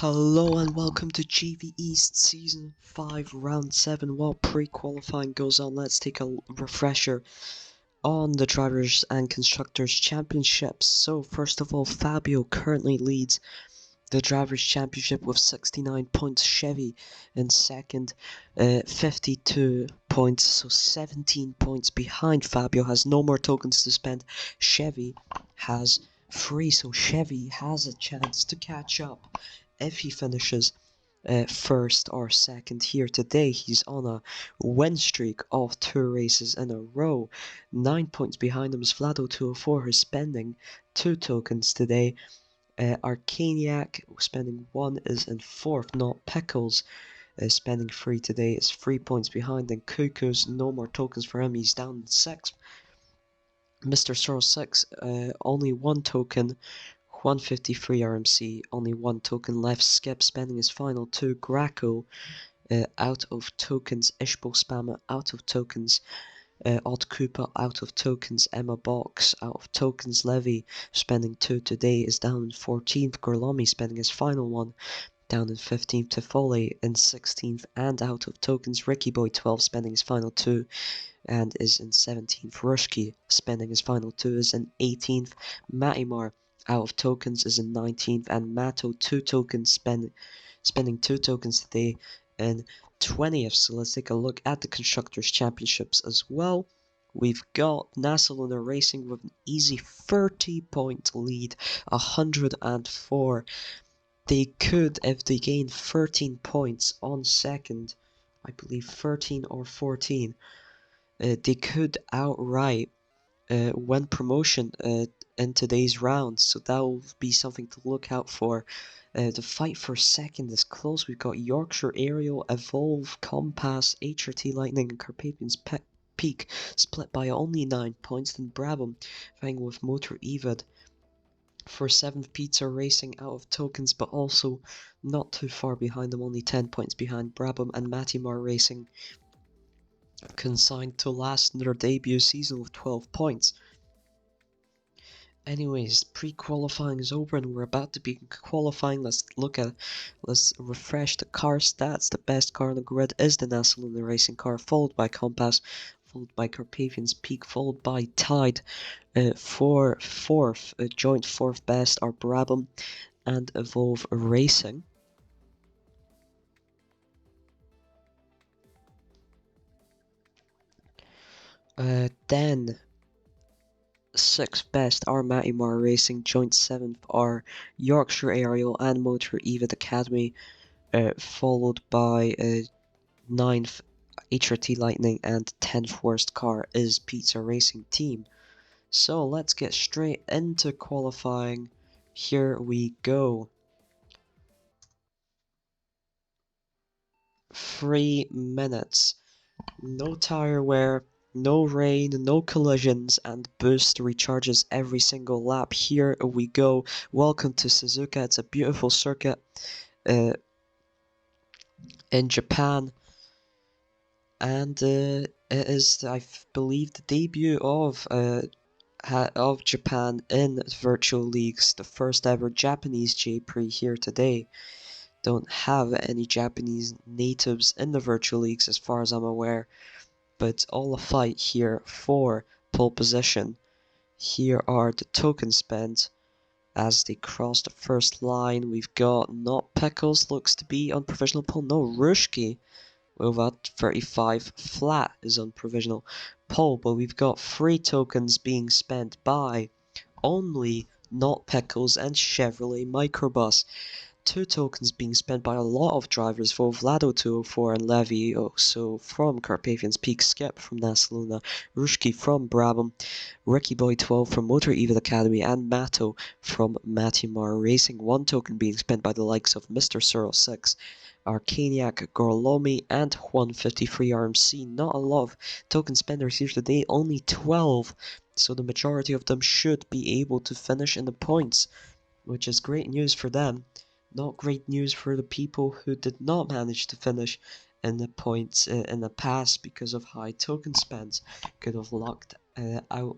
Hello and welcome to GV East Season 5 Round 7. While pre-qualifying goes on, let's take a refresher on the Drivers and Constructors Championships. So first of all, Fabio currently leads the Drivers Championship with 69 points. Chevy in second, 52 points, so 17 points behind. Fabio has no more tokens to spend. Chevy has 3, so Chevy has a chance to catch up if he finishes first or second here today. He's on a win streak of 2 races in a row. 9 points behind him is Vlado204, who's spending 2 tokens today. Arcaniac spending 1 is in 4th. Not Pickles spending 3 today is 3 points behind. And Cuckoo's no more tokens for him, he's down in 6th. Mr. Sorrow 6 only 1 token. 153 RMC, only 1 token left. Skip spending his final 2. Graco out of tokens. Ishbo Spammer out of tokens. Odd Cooper out of tokens. Emma Box out of tokens. Levy spending 2 today is down in 14th. Gorlomi spending his final 1, down in 15th. Tifoli in 16th and out of tokens. Ricky Boy 12 spending his final 2 and is in 17th. Rushki spending his final 2 is in 18th. Matimar out of tokens is in 19th, and Mato 2 tokens spending 2 tokens today in 20th. So let's take a look at the Constructors Championships as well. We've got NASA Luna Racing with an easy 30-point lead, 104. They could, if they gain 13 points on second, I believe 13 or 14, they could outright win promotion in today's round, so that will be something to look out for. The fight for second is close. We've got Yorkshire Aerial, Evolve, Compass, HRT Lightning, and Carpathian's Peak split by only 9 points. Then Brabham vying with Motor Evad for 7th. Pizza Racing out of tokens, but also not too far behind them, only 10 points behind Brabham. And Matimar Racing consigned to last their debut season with 12 points. Anyways, pre-qualifying is over and we're about to be qualifying. Let's refresh the car stats. The best car on the grid is the NASA Luna Racing car, followed by Compass, followed by Carpathian's Peak, followed by Tide. For fourth, joint 4th best are Brabham and Evolve Racing. Then 6th best are Matimar Racing, joint 7th are Yorkshire Aerial and Motor Evad Academy, followed by 9th HRT Lightning, and 10th worst car is Pizza Racing Team. So let's get straight into qualifying. Here we go. 3 minutes. No tire wear. No rain, no collisions, and boost recharges every single lap. Here we go. Welcome to Suzuka. It's a beautiful circuit in Japan, and it is, I believe, the debut of Japan in virtual leagues. The first ever Japanese J-Prix here today. Don't have any Japanese natives in the virtual leagues as far as I'm aware. But it's all a fight here for pole position. Here are the tokens spent as they cross the first line. We've got Not Pickles, looks to be on provisional pole. No, Rushki with a 35 flat is on provisional pole. But we've got 3 tokens being spent by only Not Pickles and Chevrolet Microbus. 2 tokens being spent by a lot of drivers for Vlado204 and Levy, also from Carpathian's Peak, Skip from NASA Luna, Rushki from Brabham, Ricky Boy 12 from Motor Evad Academy, and Mato from Matimar Racing. 1 token being spent by the likes of Mr. Sorrow 6, Arcaniac, Gorlomi, and 153 RMC. Not a lot of token spenders here today, only 12, so the majority of them should be able to finish in the points, which is great news for them. Not great news for the people who did not manage to finish in the points in the past because of high token spends. Could have lucked out,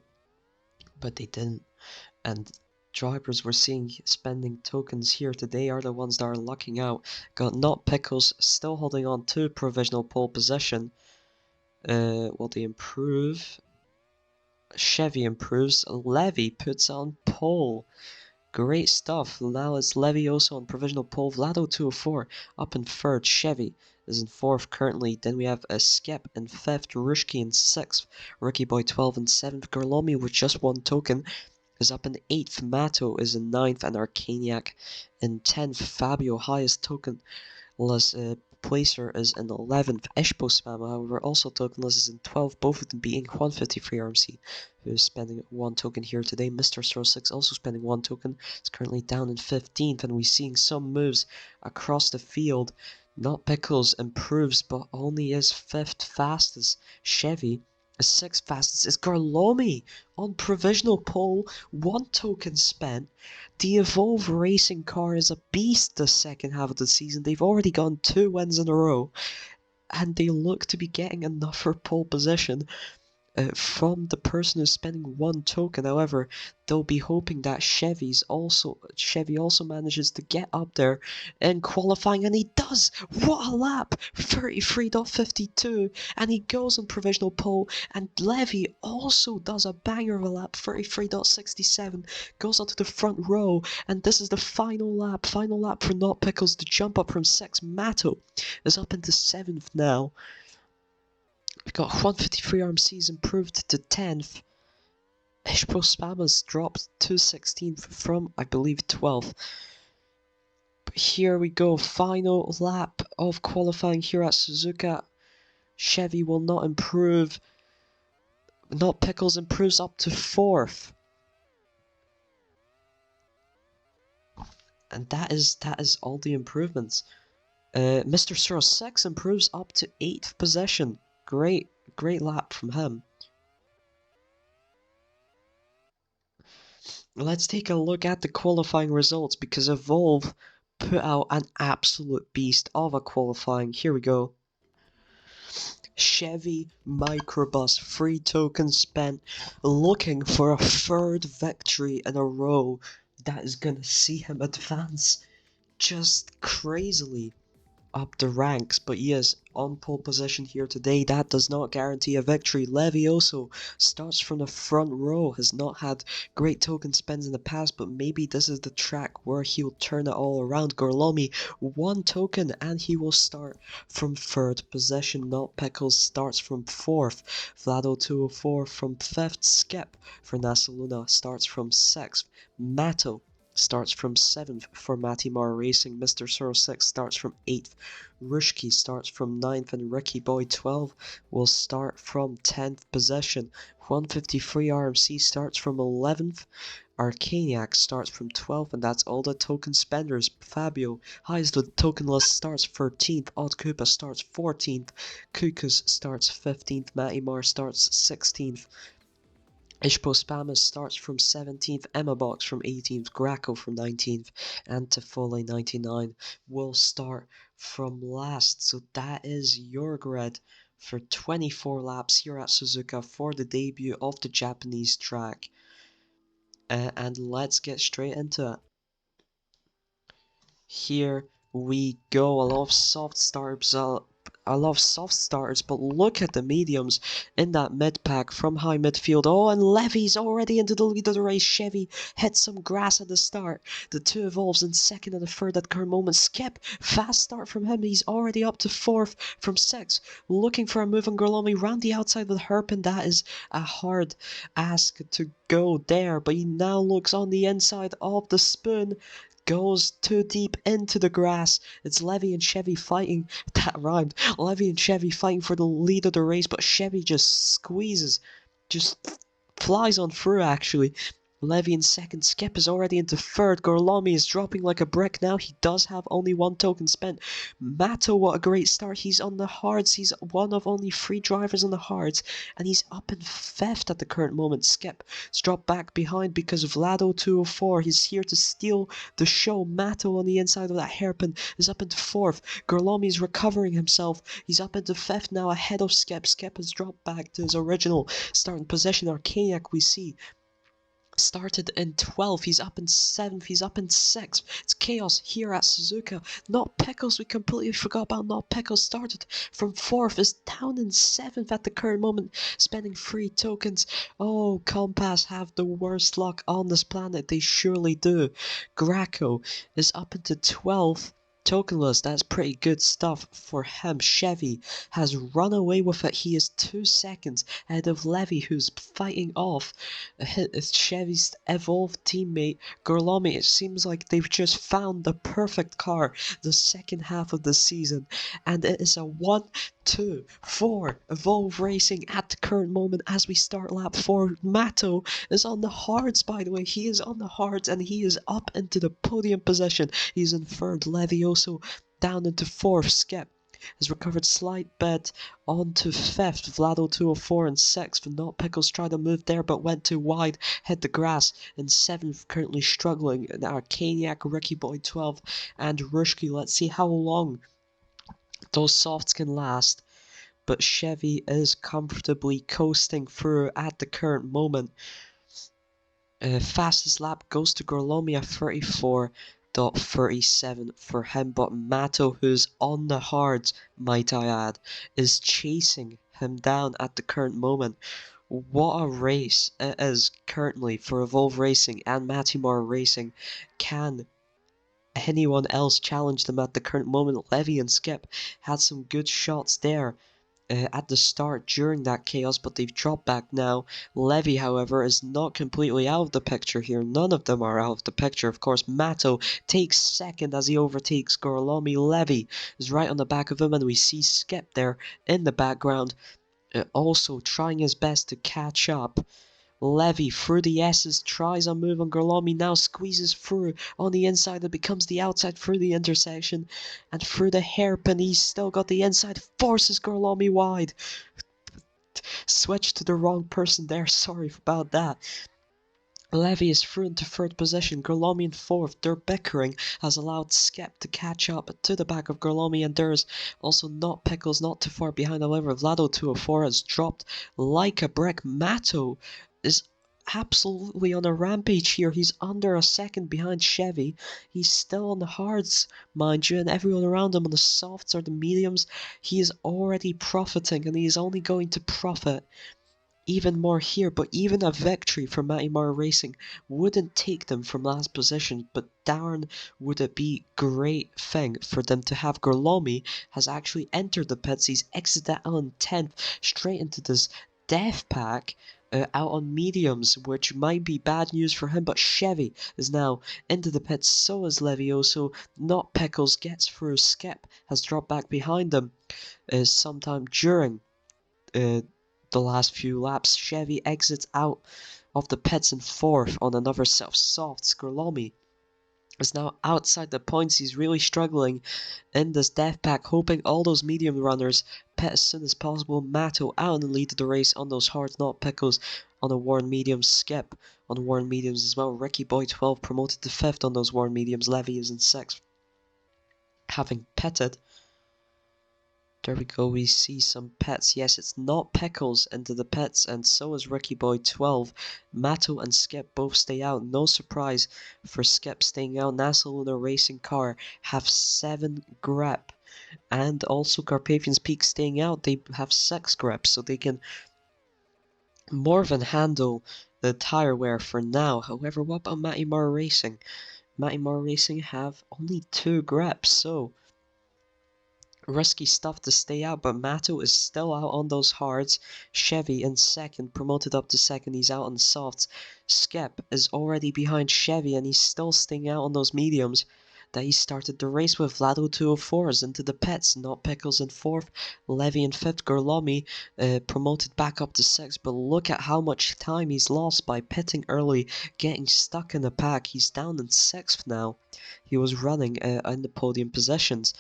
but they didn't. And drivers we're seeing spending tokens here today are the ones that are lucking out. Got Not Pickles still holding on to provisional pole position. Will they improve? Chevy improves. Levy puts on pole. Great stuff. Now it's Levy also on provisional pole. Vlado 204 up in third. Chevy is in fourth currently. Then we have a Skep in fifth. Rushki in sixth. Rookie Boy 12 in seventh. Garlomi with just one token is up in eighth. Mato is in ninth. And Arcaniac in 10th. Fabio, highest token placer, is in 11th. Ishpo Spam, however, also tokenless, is in 12th, both of them beating 153 RMC, who is spending one token here today. Mr. 06 also spending one token, is currently down in 15th, and we're seeing some moves across the field. Not Pickles improves, but only is 5th fastest. Chevy is 6th fastest. Is Garlomi on provisional pole, one token spent. The Evolve racing car is a beast the second half of the season. They've already gotten 2 wins in a row, and they look to be getting another pole position from the person who's spending one token. However, they'll be hoping that Chevy also manages to get up there in qualifying, and he does. What a lap! 33.52, and he goes on provisional pole. And Levy also does a banger of a lap, 33.67, goes onto the front row, and this is the final lap for Not Pickles to jump up from 6th. Mato is up into 7th now. We've got 153 RMCs improved to 10th. Ishpo Spammers dropped to 16th from, I believe, 12th. But here we go, final lap of qualifying here at Suzuka. Chevy will not improve. Not Pickles improves up to 4th. And that is all the improvements. Mr. 06 improves up to 8th position. Great lap from him. Let's take a look at the qualifying results, because Evolve put out an absolute beast of a qualifying. Here we go. Chevy Microbus, 3 tokens spent, looking for a 3rd victory in a row that is gonna see him advance just crazily up the ranks. But he is on pole position here today. That does not guarantee a victory. Levioso starts from the front row, has not had great token spends in the past, but maybe this is the track where he'll turn it all around. Gorlomi, 1 token, and he will start from 3rd position. Not Pickles starts from 4th. Vlado 204 from 5th. Skep for Nasaluna starts from 6th. Mato starts from 7th for Matimar Racing. Mr. 06 starts from 8th. Rushki starts from 9th, and Ricky Boy 12 will start from 10th position. 153 RMC starts from 11th. Arcaniac starts from 12th, and that's all the token spenders. Fabio, highest of the token list, starts 13th. Odd Koopa starts 14th. Kukus starts 15th. Matimar starts 16th. Ishpo Spammers starts from 17th, Emma Box from 18th, Graco from 19th, and Tefole 99 will start from last. So that is your grid for 24 laps here at Suzuka for the debut of the Japanese track. And let's get straight into it. Here we go. I love soft starters, but look at the mediums in that mid pack from high midfield. Oh, and Levy's already into the lead of the race. Chevy hits some grass at the start. The 2 Evolves in 2nd and the 3rd at current moment. Skip, fast start from him. He's already up to 4th from 6th. Looking for a move on Gorlomi round the outside with Herpin. That is a hard ask to go there, but he now looks on the inside of the spoon. Goes too deep into the grass. It's Levy and Chevy fighting. That rhymed. Levy and Chevy fighting for the lead of the race, but Chevy just squeezes. Just flies on through, actually. Levy in 2nd. Skip is already into 3rd. Gorlomi is dropping like a brick now. He does have only 1 token spent. Mato, what a great start. He's on the hards. He's one of only 3 drivers on the hards, and he's up in 5th at the current moment. Skip is dropped back behind because of Vlado 204. He's here to steal the show. Mato on the inside of that hairpin is up into 4th. Gorlomi is recovering himself. He's up into 5th now ahead of Skep. Skep has dropped back to his original starting position. Arcaniac we see Started in 12th, he's up in 7th, he's up in 6th. It's chaos here at Suzuka. Not Pickles, we completely forgot about Not Pickles. Started from 4th, is down in 7th at the current moment, spending free tokens. Oh, Compass have the worst luck on this planet, they surely do. Graco is up into 12th. Tokenless, that's pretty good stuff for him. Chevy has run away with it. He is 2 seconds ahead of Levy, who's fighting off Chevy's evolved teammate Gorlomi. It seems like they've just found the perfect car the second half of the season, and it is a 1-2-4 Evolve Racing at the current moment as we start lap 4. Mato is on the hards, by the way. He is on the hards and he is up into the podium position. He's in 3rd. Levioso down into 4th. Skep has recovered slight bit onto 5th. Vlado 204 and 6th. Not Pickles tried to move there but went too wide, hit the grass. In 7th, currently struggling, Arcaniac, Ricky Boy 12 and Rushki. Let's see how long those softs can last. But Chevy is comfortably coasting through at the current moment. Fastest lap goes to Gorlomia 34.37 for him, but Mato, who's on the hards, might I add, is chasing him down at the current moment. What a race it is currently for Evolve Racing and Matimar Racing. Can anyone else challenge them at the current moment? Levy and Skip had some good shots there at the start during that chaos, but they've dropped back now. Levy, however, is not completely out of the picture here. None of them are out of the picture. Of course, Mato takes 2nd as he overtakes Gorlomi. Levy is right on the back of him, and we see Skip there in the background, also trying his best to catch up. Levy through the S's, tries a move on Gorlomi, now squeezes through on the inside, it becomes the outside through the intersection, and through the hairpin, he's still got the inside, forces Gorlomi wide. Switch to the wrong person there, sorry about that. Levy is through into 3rd position, Gorlomi in 4th. Their bickering has allowed Skep to catch up to the back of Gorlomi, and there's also Not Pickles not too far behind. However, Vlado 204 has dropped like a brick. Mato is absolutely on a rampage here. He's under a second behind Chevy. He's still on the hards, mind you, and everyone around him on the softs or the mediums. He is already profiting, and he is only going to profit even more here, but even a victory for Matimar Racing wouldn't take them from last position, but darn would it be great thing for them to have. Gorlomi has actually entered the pits. He's exited out on 10th, straight into this death pack out on mediums, which might be bad news for him, but Chevy is now into the pits, so is Levioso. Not Pickles gets through. Skep has dropped back behind them sometime during the last few laps. Chevy exits out of the pits in 4th on another set of softs. Gorlomi is now outside the points. He's really struggling in this death pack, hoping all those medium runners pit as soon as possible. Mato out in the lead of the race on those hards. Not Pickles on the worn mediums. Skip on the worn mediums as well. Ricky Boy 12 promoted to 5th on those worn mediums. Levy is in 6th, having pitted. There we go, we see some pets. Yes, it's Not Pickles into the pets, and so is Ricky Boy 12. Mato and Skip both stay out. No surprise for Skip staying out. NASA Luna Racing Car have 7 grep. And also Carpathian's Peak staying out. They have 6 grep, so they can more than handle the tire wear for now. However, what about Matimar Racing? Matimar Racing have only 2 greps, so risky stuff to stay out, but Mato is still out on those hards. Chevy in 2nd, promoted up to 2nd, he's out on the softs. Skep is already behind Chevy and he's still staying out on those mediums that he started the race with. Vlado 204 is into the pits. Not Pickles in 4th, Levy in 5th, Gorlomi promoted back up to 6th, but look at how much time he's lost by pitting early, getting stuck in the pack. He's down in 6th now. He was running in the podium positions.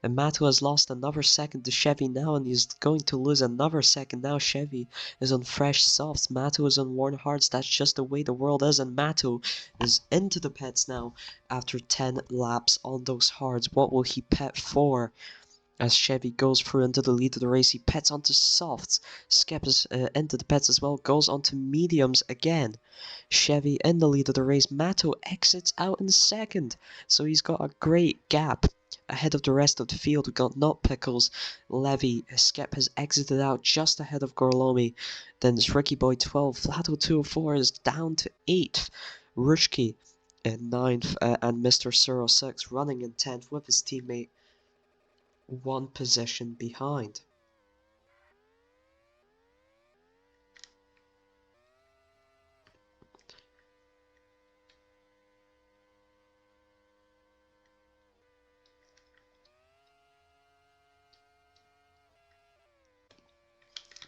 And Mato has lost another second to Chevy now, and he's going to lose another second now. Chevy is on fresh softs. Mato is on worn hards. That's just the way the world is, and Mato is into the pits now after 10 laps on those hards. What will he pit for? As Chevy goes through into the lead of the race, he pits onto softs. Skip is into the pits as well, goes onto mediums again. Chevy in the lead of the race. Matto exits out in second, so he's got a great gap ahead of the rest of the field. We've got Not Pickles, Levy, Skip has exited out just ahead of Gorlomi. Then it's Ricky Boy 12, Vlado 204 is down to 8th. Rushki in 9th, and Mr. Suro 6 running in 10th with his teammate one position behind.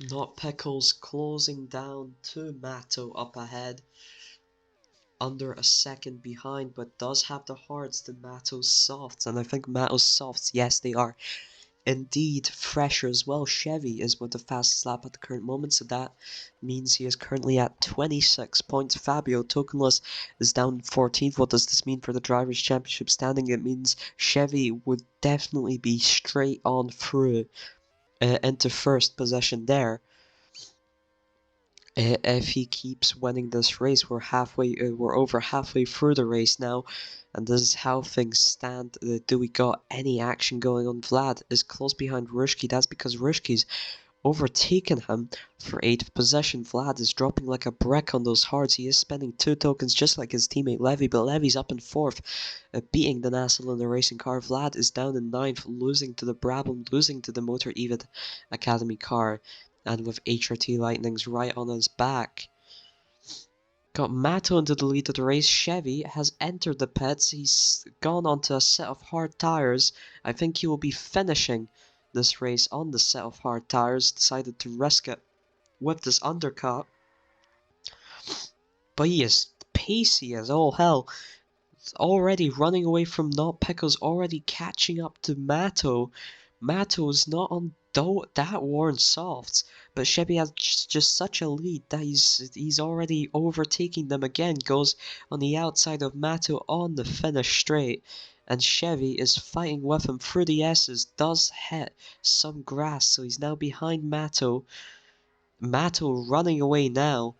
Not Pickles closing down to Matto up ahead, under a second behind, but does have the hards to Matto's softs. And I think Matto's softs, yes, they are indeed fresher as well. Chevy is with the fastest lap at the current moment, so that means he is currently at 26 points. Fabio Tokenless is down 14th. What does this mean for the Drivers' Championship standing? It means Chevy would definitely be straight on through into first position there. If he keeps winning this race, we're over halfway through the race now, and this is how things stand. Do we got any action going on? Vlad is close behind Rushki. That's because Rushki's overtaken him for 8th position. Vlad is dropping like a brick on those hards. He is spending 2 tokens just like his teammate Levy, but Levy's up in 4th, beating the Nassel in the racing car. Vlad is down in 9th, losing to the Brabham, losing to the Motor Evid Academy car, and with HRT Lightnings right on his back. Got Matto into the lead of the race. Chevy has entered the pits. He's gone onto a set of hard tires. I think he will be finishing this race on the set of hard tires. Decided to risk it with this undercut. But he is pacey as all hell. Already running away from Not Pickles, already catching up to Matto. Matto is not on that worn softs, but Chevy has just such a lead that he's already overtaking them again. Goes on the outside of Matto on the finish straight, and Chevy is fighting with him through the S's. Does hit some grass, so he's now behind Matto. Matto running away now,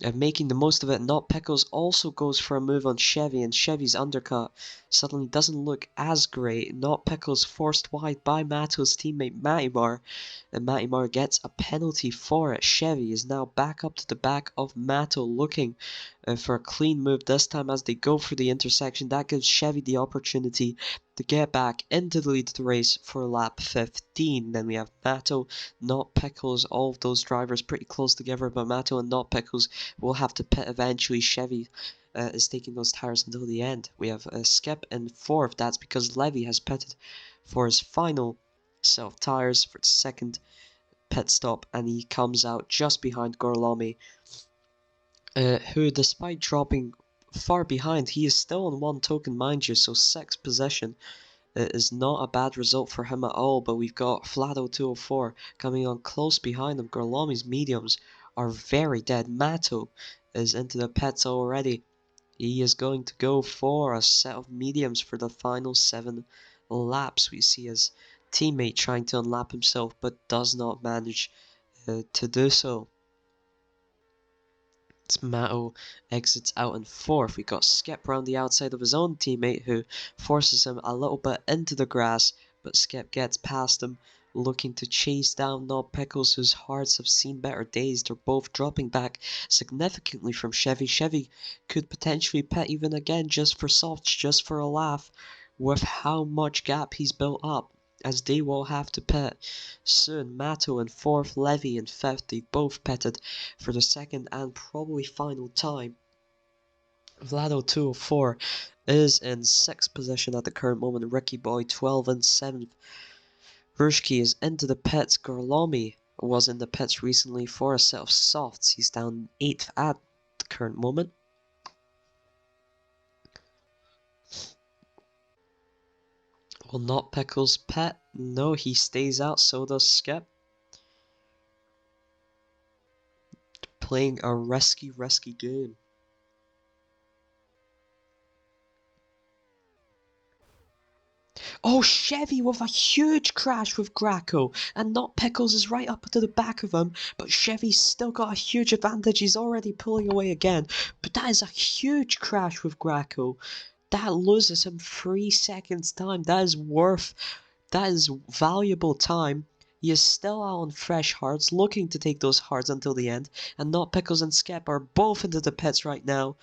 and making the most of it. Not Pickles also goes for a move on Chevy, and Chevy's undercut suddenly doesn't look as great. Not Pickles forced wide by Matto's teammate Matimar, and Matimar gets a penalty for it. Chevy is now back up to the back of Matto, looking for a clean move this time as they go for the intersection. That gives Chevy the opportunity to get back into the lead of the race for lap 15. Then we have Matto, Not Pickles, all of those drivers pretty close together, but Matto and Not Pickles will have to pit eventually. Chevy is taking those tires until the end. We have Skip in 4th. That's because Levy has pitted for his final set of tires for the second pit stop, and he comes out just behind Gorlomi, who, despite dropping far behind, he is still on 1 token, mind you, so 6th position is not a bad result for him at all. But we've got Flado 204 coming on close behind him. Gorlomi's mediums are very dead. Matto is into the pits already. He is going to go for a set of mediums for the final 7 laps. We see his teammate trying to unlap himself, but does not manage to do so. Matto exits out in 4th. We got Skip round the outside of his own teammate, who forces him a little bit into the grass, but Skip gets past him, looking to chase down Not Pickles, whose hearts have seen better days. They're both dropping back significantly from Chevy. Chevy could potentially pit even again just for softs, just for a laugh, with how much gap he's built up, as they will have to pit soon. Matto in 4th, Levy in 5th. They both pitted for the second and probably final time. Vlado 204 is in 6th position at the current moment. Ricky Boy 12 in 7th. Rushki is into the pits. Gorlomi was in the pits recently for a set of softs. He's down 8th at the current moment. Will Not Pickles pit? No, he stays out, so does Skip. Playing a risky game. Oh, Chevy with a huge crash with Graco, and Not Pickles is right up to the back of him, but Chevy's still got a huge advantage. He's already pulling away again, but that is a huge crash with Graco. That loses him 3 seconds time. That is valuable time. He is still out on fresh hearts, looking to take those hearts until the end, and Not Pickles and Skep are both into the pits right now.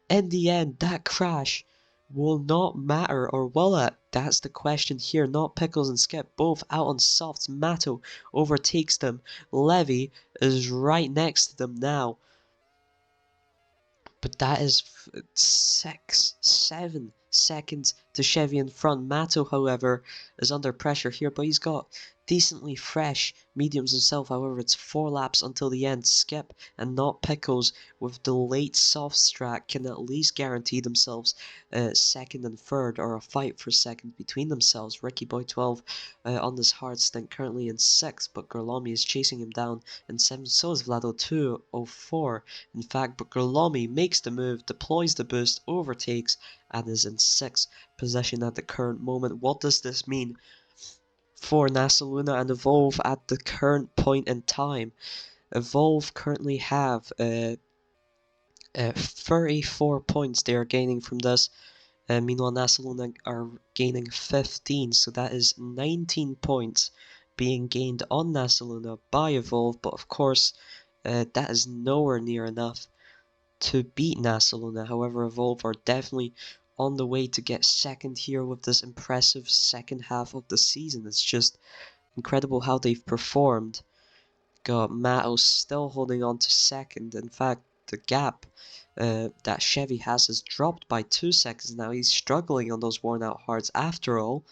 In the end, that crash will not matter, or will it? That's the question here. Not Pickles and Skip both out on softs. Matto overtakes them. Levy is right next to them now. But that is 7 seconds to Chevy in front. Matto, however, is under pressure here, but he's got decently fresh mediums himself. However, it's 4 laps until the end. Skip and Not Pickles with the late soft strat can at least guarantee themselves second and third, or a fight for second between themselves. Ricky Boy 12 on this hard stint currently in 6th, but Gerlomi is chasing him down in 7th. So is Vlado 204. In fact, but Gerlomi makes the move, deploys the boost, overtakes, and is in 6th position at the current moment. What does this mean for NASA Luna and Evolve at the current point in time? Evolve currently have 34 points they are gaining from this. Meanwhile, NASA Luna are gaining 15, so that is 19 points being gained on NASA Luna by Evolve, but of course, that is nowhere near enough to beat NASA Luna. However, Evolve are definitely on the way to get second here with this impressive second half of the season. It's just incredible how they've performed. Got Matto still holding on to second. In fact, the gap that Chevy has dropped by 2 seconds now. He's struggling on those worn out hards after all.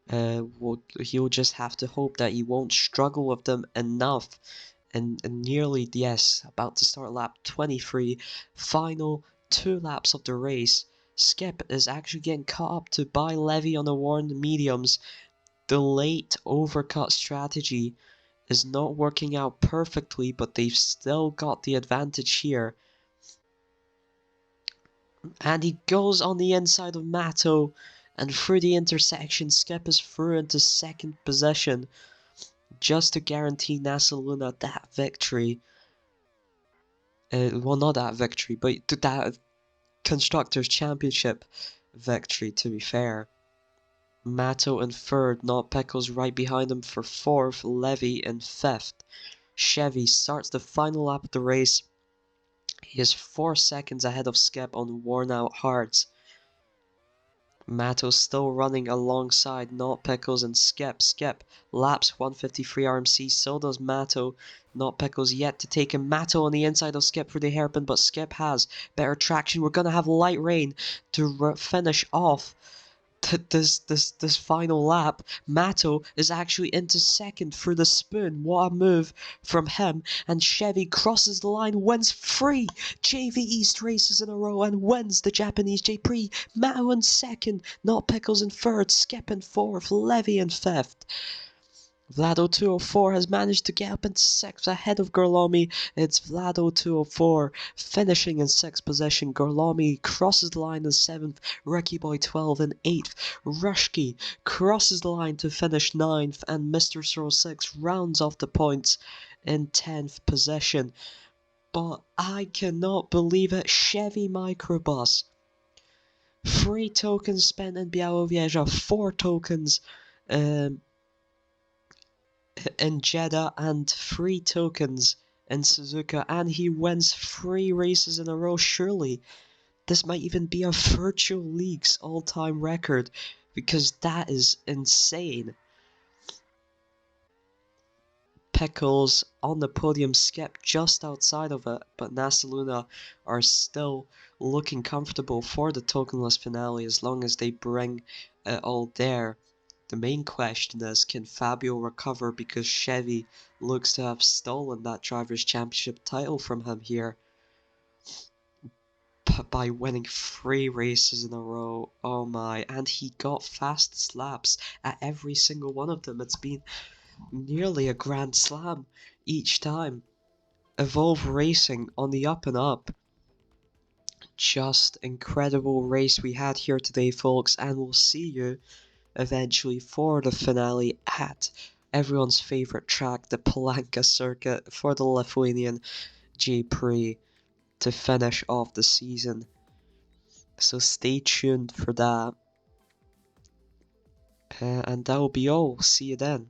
He'll just have to hope that he won't struggle with them enough. And nearly, yes, about to start lap 23, final 2 laps of the race. Skip is actually getting caught up to by Levy on the worn mediums. The late overcut strategy is not working out perfectly, but they've still got the advantage here. And he goes on the inside of Matto, and through the intersection, Skip is through into second position, just to guarantee NASA Luna that victory. Well, not that victory, but that Constructors' Championship victory, to be fair. Matto in 3rd, Not Pickles right behind him for 4th, Levy in 5th. Chevy starts the final lap of the race. He is 4 seconds ahead of Skip on worn out hards. Matto still running alongside Not Pickles and Skip. Skip laps 153 RMC, so does Matto. Not Pickles yet to take him. Matto on the inside of Skip for the hairpin, but Skip has better traction. We're going to have light rain to finish off this final lap. Matto is actually into second through the spoon. What a move from him. And Chevy crosses the line, wins 3 JV East races in a row and wins the Japanese J-Prix. Matto in second, Not Pickles in 3rd, Skip in 4th, Levy in 5th. Vlado 204 has managed to get up into 6th ahead of Gerlomi. It's Vlado 204 finishing in 6th position. Gerlomi crosses the line in 7th. Ricky Boy 12 in 8th. Rushki crosses the line to finish 9th. And Mr. 06 rounds off the points in 10th position. But I cannot believe it. Chevy Microbus. 3 tokens spent in Białowieża. 4 tokens in Jeddah and 3 tokens in Suzuka, and he wins 3 races in a row. Surely this might even be a Virtual League's all-time record, because that is insane. Pickles on the podium, Skip just outside of it, but NASA Luna are still looking comfortable for the tokenless finale as long as they bring it all there. The main question is, can Fabio recover, because Chevy looks to have stolen that Drivers' Championship title from him here by winning 3 races in a row. Oh my, and he got fastest laps at every single one of them. It's been nearly a grand slam each time. Evolve Racing on the up and up. just incredible race we had here today, folks, and we'll see you eventually for the finale at everyone's favorite track, the Palanca circuit, for the Lithuanian J-Prix to finish off the season. So stay tuned for that. And that will be all. See you then.